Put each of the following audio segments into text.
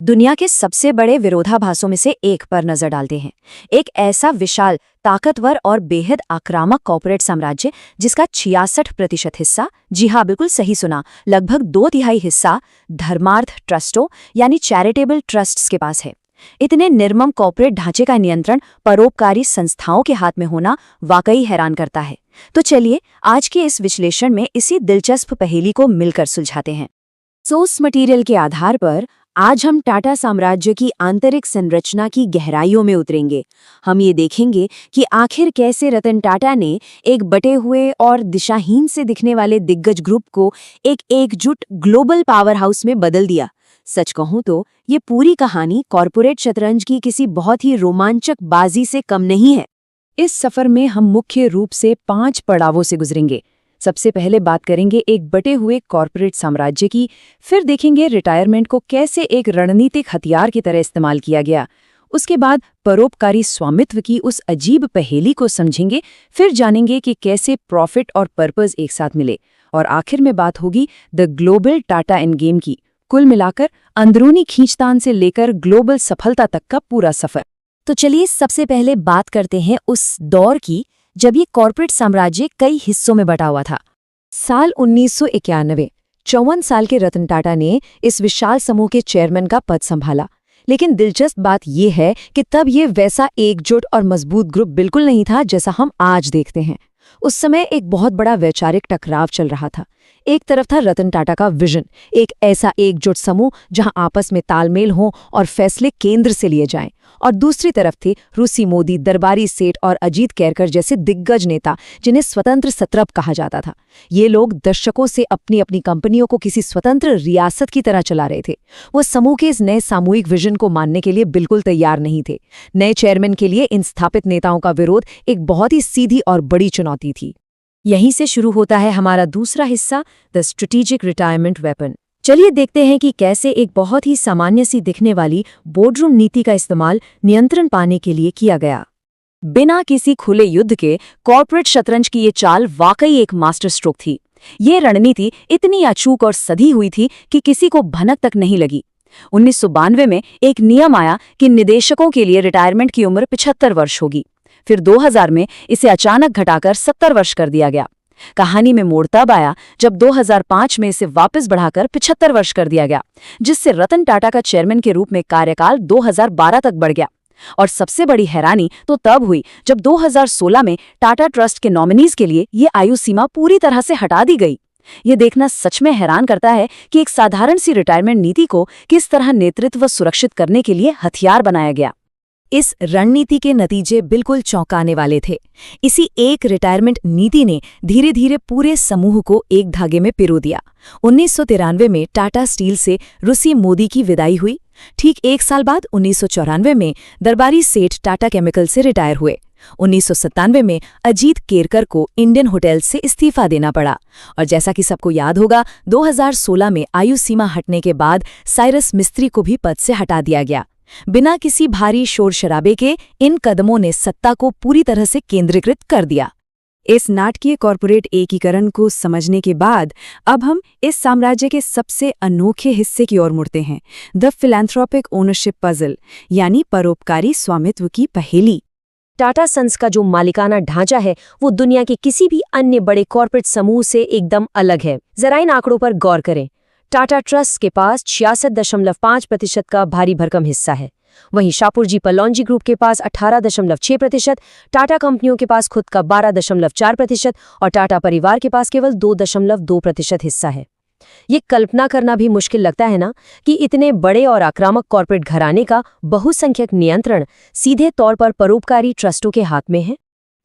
दुनिया के सबसे बड़े विरोधाभासों में से एक पर नजर डालते हैं। एक ऐसा विशाल, ताकतवर और बेहद आक्रामक कॉर्पोरेट साम्राज्य जिसका 66% हिस्सा, जी हाँ बिल्कुल सही सुना, लगभग 2/3 हिस्सा धर्मार्थ ट्रस्टों यानी चैरिटेबल ट्रस्ट्स के पास है। इतने निर्मम कॉर्पोरेट ढांचे का नियंत्रण परोपकारी संस्थाओं के हाथ में होना वाकई हैरान करता है। तो चलिए आज के इस विश्लेषण में इसी दिलचस्प पहेली को मिलकर सुलझाते हैं। सोर्स मटेरियल के आधार पर आज हम टाटा साम्राज्य की आंतरिक संरचना की गहराइयों में उतरेंगे। हम ये देखेंगे कि आखिर कैसे रतन टाटा ने एक बटे हुए और दिशाहीन से दिखने वाले दिग्गज ग्रुप को एक एकजुट ग्लोबल पावर हाउस में बदल दिया। सच कहूं तो ये पूरी कहानी कॉर्पोरेट शतरंज की किसी बहुत ही रोमांचक बाजी से कम नहीं है। इस सफर में हम मुख्य रूप से 5 पड़ावों से गुजरेंगे। सबसे पहले बात करेंगे एक बटे हुए कॉर्पोरेट साम्राज्य की, फिर देखेंगे रिटायरमेंट को कैसे एक रणनीतिक हथियार की तरह इस्तेमाल किया गया। उसके बाद परोपकारी स्वामित्व की उस अजीब पहेली को समझेंगे, फिर जानेंगे कि कैसे प्रॉफिट और पर्पस एक साथ मिले, और आखिर में बात होगी the global Tata end game की। कुल मिलाकर अंदरूनी खींचतान से लेकर ग्लोबल सफलता तक का पूरा सफर। तो चलिए सबसे पहले बात करते हैं उस दौर की जब ये कॉर्पोरेट साम्राज्य कई हिस्सों में बटा हुआ था। साल 1991, 54 साल के रतन टाटा ने इस विशाल समूह के चेयरमैन का पद संभाला। लेकिन दिलचस्प बात यह है कि तब ये वैसा एकजुट और मजबूत ग्रुप बिल्कुल नहीं था जैसा हम आज देखते हैं। उस समय एक बहुत बड़ा वैचारिक टकराव चल रहा था। एक तरफ था रतन टाटा का विजन, एक ऐसा एकजुट समूह जहां आपस में तालमेल हो और फैसले केंद्र से लिए जाएं, और दूसरी तरफ थे रूसी मोदी, दरबारी सेठ और अजीत केरकर जैसे दिग्गज नेता जिन्हें स्वतंत्र सत्रप कहा जाता था। ये लोग दशकों से अपनी अपनी कंपनियों को किसी स्वतंत्र रियासत की तरह चला रहे थे। वो समूह के इस नए सामूहिक विजन को मानने के लिए बिल्कुल तैयार नहीं थे। नए चेयरमैन के लिए इन स्थापित नेताओं का विरोध एक बहुत ही सीधी और बड़ी चुनौती थी। यहीं से शुरू होता है हमारा दूसरा हिस्सा, द स्ट्रेटेजिक रिटायरमेंट वेपन। चलिए देखते हैं कि कैसे एक बहुत ही सामान्य सी दिखने वाली बोर्डरूम नीति का इस्तेमाल नियंत्रण पाने के लिए किया गया। बिना किसी खुले युद्ध के कॉर्पोरेट शतरंज की ये चाल वाकई एक मास्टर स्ट्रोक थी। ये रणनीति इतनी अचूक और सधी हुई थी कि किसी को भनक तक नहीं लगी। 1992 में एक नियम आया कि निदेशकों के लिए रिटायरमेंट की उम्र 75 वर्ष होगी। फिर 2000 में इसे अचानक घटाकर 70 वर्ष कर दिया गया। कहानी में मोड़ तब आया जब 2005 में इसे वापस बढ़ाकर 75 वर्ष कर दिया गया, जिससे रतन टाटा का चेयरमैन के रूप में कार्यकाल 2012 तक बढ़ गया। और सबसे बड़ी हैरानी तो तब हुई जब 2016 में टाटा ट्रस्ट के नॉमिनीज के लिए ये आयु सीमा पूरी तरह से हटा दी गई। ये देखना सच में हैरान करता है कि एक साधारण सी रिटायरमेंट नीति को किस तरह नेतृत्व सुरक्षित करने के लिए हथियार बनाया गया। इस रणनीति के नतीजे बिल्कुल चौंकाने वाले थे। इसी एक रिटायरमेंट नीति ने धीरे धीरे पूरे समूह को एक धागे में पिरो दिया। 1993 में टाटा स्टील से रूसी मोदी की विदाई हुई। ठीक एक साल बाद 1994 में दरबारी सेठ टाटा केमिकल से रिटायर हुए। 1997 में अजीत केरकर को इंडियन होटल से इस्तीफा देना पड़ा। और जैसा कि सबको याद होगा, 2016 में आयु सीमा हटने के बाद साइरस मिस्त्री को भी पद से हटा दिया गया। बिना किसी भारी शोर शराबे के इन कदमों ने सत्ता को पूरी तरह से केंद्रीकृत कर दिया। इस नाटकीय कॉर्पोरेट एकीकरण को समझने के बाद अब हम इस साम्राज्य के सबसे अनोखे हिस्से की ओर मुड़ते हैं, द फिलैंथ्रोपिक ओनरशिप पजल, यानी परोपकारी स्वामित्व की पहेली। टाटा सन्स का जो मालिकाना ढांचा है वो दुनिया के किसी भी अन्य बड़े कॉर्पोरेट समूह से एकदम अलग है। जरा इन आंकड़ों पर गौर करें। टाटा ट्रस्ट के पास 66.5% का भारी भरकम हिस्सा है। वहीं शाहपुरजी पल्लौंजी ग्रुप के पास 18.6%, टाटा कंपनियों के पास खुद का 12.4% और टाटा परिवार के पास केवल 2.2% हिस्सा है। ये कल्पना करना भी मुश्किल लगता है ना कि इतने बड़े और आक्रामक कॉर्पोरेट घराने का बहुसंख्यक नियंत्रण सीधे तौर पर परोपकारी ट्रस्टों के हाथ में है।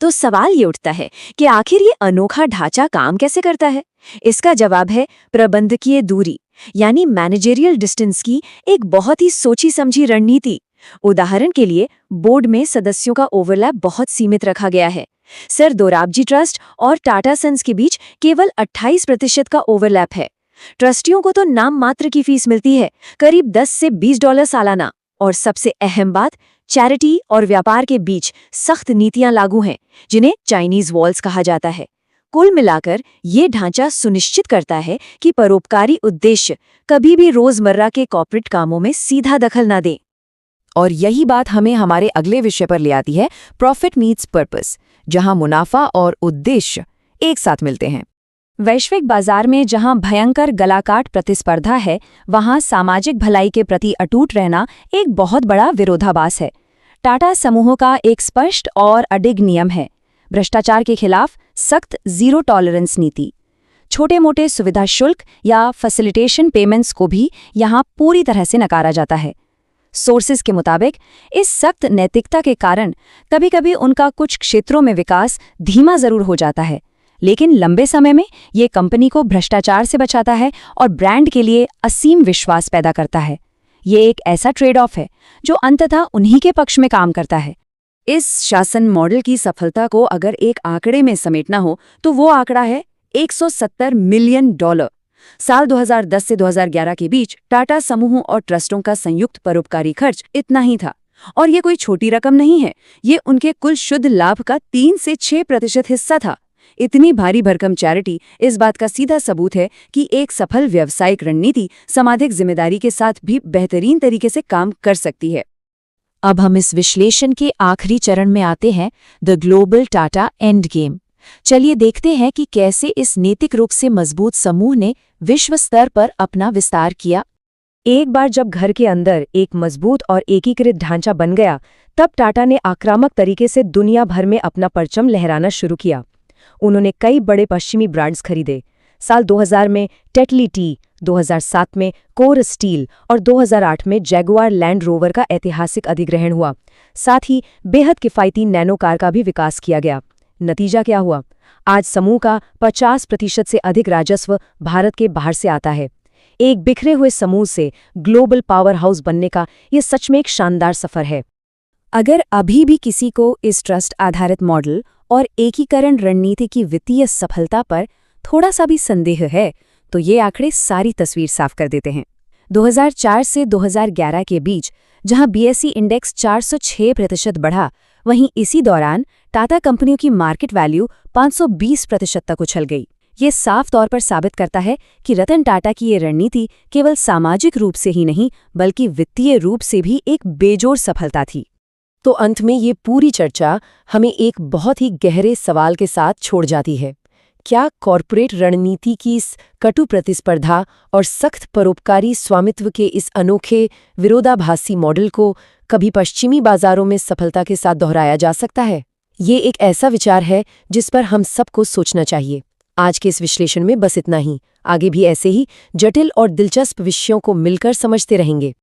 तो सवाल ये उठता है कि आखिर ये अनोखा ढांचा काम कैसे करता है? इसका जवाब है प्रबंधकीय दूरी, यानी मैनेजरियल डिस्टेंस की एक बहुत ही सोची समझी रणनीति। उदाहरण के लिए बोर्ड में सदस्यों का ओवरलैप बहुत सीमित रखा गया है। सर दोराबजी ट्रस्ट और टाटा सन्स के बीच केवल 28% का ओवरलैप है। ट्रस्टियों को तो नाम मात्र की फीस मिलती है, करीब 10 से $20 सालाना। और सबसे अहम बात, चैरिटी और व्यापार के बीच सख्त नीतियां लागू हैं, जिन्हें चाइनीज वॉल्स कहा जाता है। कुल मिलाकर ये ढांचा सुनिश्चित करता है कि परोपकारी उद्देश्य कभी भी रोजमर्रा के कॉर्पोरेट कामों में सीधा दखल न दे। और यही बात हमें हमारे अगले विषय पर ले आती है, प्रॉफिट मीट्स पर्पस, जहां मुनाफा और उद्देश्य एक साथ मिलते हैं। वैश्विक बाजार में जहां भयंकर गलाकाट प्रतिस्पर्धा है, वहां सामाजिक भलाई के प्रति अटूट रहना एक बहुत बड़ा विरोधाभास है। टाटा समूह का एक स्पष्ट और अडिग नियम है, भ्रष्टाचार के खिलाफ सख्त जीरो टॉलरेंस नीति। छोटे मोटे सुविधा शुल्क या फैसिलिटेशन पेमेंट्स को भी यहां पूरी तरह से नकारा जाता है। सोर्सेज के मुताबिक इस सख्त नैतिकता के कारण कभी-कभी उनका कुछ क्षेत्रों में विकास धीमा जरूर हो जाता है, लेकिन लंबे समय में ये कंपनी को भ्रष्टाचार से बचाता है और ब्रांड के लिए असीम विश्वास पैदा करता है। ये एक ऐसा ट्रेड ऑफ है जो अंततः उन्हीं के पक्ष में काम करता है। इस शासन मॉडल की सफलता को अगर एक आंकड़े में समेटना हो तो वो आंकड़ा है $170 मिलियन। साल 2010 से 2011 के बीच टाटा समूह और ट्रस्टों का संयुक्त परोपकारी खर्च इतना ही था। और ये कोई छोटी रकम नहीं है, ये उनके कुल शुद्ध लाभ का 3 से 6% हिस्सा था। इतनी भारी भरकम चैरिटी इस बात का सीधा सबूत है कि एक सफल व्यावसायिक रणनीति सामाजिक जिम्मेदारी के साथ भी बेहतरीन तरीके से काम कर सकती है। अब हम इस विश्लेषण के आखिरी चरण में आते हैं, the global Tata end game. चलिए देखते हैं कि कैसे इस नैतिक रूप से मजबूत समूह ने विश्व स्तर पर अपना विस्तार किया। एक बार जब घर के अंदर एक मजबूत और एकीकृत ढांचा बन गया, तब टाटा ने आक्रामक तरीके से दुनिया भर में अपना परचम लहराना शुरू किया। उन्होंने कई बड़े पश्चिमी ब्रांड्स खरीदे। साल 2000 में टेटली टी, 2007 में कोर स्टील और 2008 में जैगुआर लैंड रोवर का ऐतिहासिक अधिग्रहण हुआ। साथ ही बेहद किफ़ायती नैनो कार का भी विकास किया गया। नतीजा क्या हुआ? आज समूह का 50% से अधिक राजस्व भारत के बाहर से आता है। एक बिखरे हुए समूह से ग्लोबल पावर हाउस बनने का ये सच में एक शानदार सफर है। अगर अभी भी किसी को इस ट्रस्ट आधारित मॉडल और एकीकरण रणनीति की वित्तीय सफलता पर थोड़ा सा भी संदेह है, तो ये आंकड़े सारी तस्वीर साफ कर देते हैं। 2004 से 2011 के बीच जहां बीएसई इंडेक्स 406% बढ़ा, वहीं इसी दौरान टाटा कंपनियों की मार्केट वैल्यू 520% तक उछल गई। ये साफ तौर पर साबित करता है कि रतन टाटा की ये रणनीति केवल सामाजिक रूप से ही नहीं, बल्कि वित्तीय रूप से भी एक बेजोड़ सफलता थी। तो अंत में ये पूरी चर्चा हमें एक बहुत ही गहरे सवाल के साथ छोड़ जाती है। क्या कॉर्पोरेट रणनीति की इस कटु प्रतिस्पर्धा और सख्त परोपकारी स्वामित्व के इस अनोखे विरोधाभासी मॉडल को कभी पश्चिमी बाजारों में सफलता के साथ दोहराया जा सकता है? ये एक ऐसा विचार है जिस पर हम सबको सोचना चाहिए। आज के इस विश्लेषण में बस इतना ही। आगे भी ऐसे ही जटिल और दिलचस्प विषयों को मिलकर समझते रहेंगे।